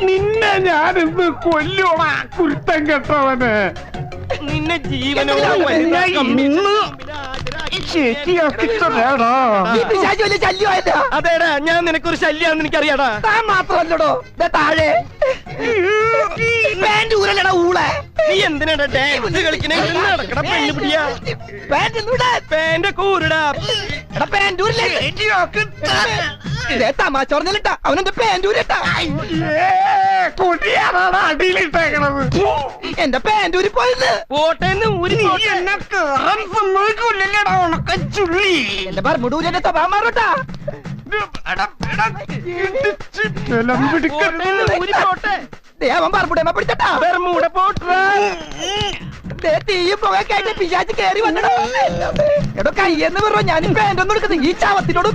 നിന്നെ ഞാനിന്ന് കൊല്ലോടാ കുരുത്തം കെട്ടവന്. നിന്നെ ജീവനോട് അതേടാ, ഞാൻ നിനക്കൊരു ശല്യാന്ന് എനിക്കറിയാടാ. താൻ മാത്രമല്ലടോ താഴെ നീ എന്തിനാടാ ഡാൻസ് കളിക്കണേ? നടക്കട പെണ്ണു പിടിയാ. പാന്റെ കൂരടാ. തമാശ പറഞ്ഞിട്ടാ അവനെന്റെ പാൻറ്റൂരിട്ടാ. കൊടിയാണാണ് അടിയിലിട്ടേക്കണത്. എന്റെ പാൻറ്റൂരി പോയത് പോട്ടേന്ന് ഊരി എന്നെ കേറാൻ സമ്മതിക്കൂല്ലല്ലേടാ ഉണക്കച്ചുള്ളി. എന്റെ ബർമുടൂരി എന്റെ സ്വഭാവം മാറൂട്ടാ. അവൻ ബർമുടേമ പിടിച്ചട്ടാ. ബർമൂട പോട്ടാ. തീയും പുകയൊക്കെ പിശാച്ച് കേറി വന്നടോ. എടോ കയ്യെന്ന് പറഞ്ഞോ ഞാൻ പാൻറ്റൊന്നും എടുക്കുന്നത് ഈ ചാവത്തിനോടും.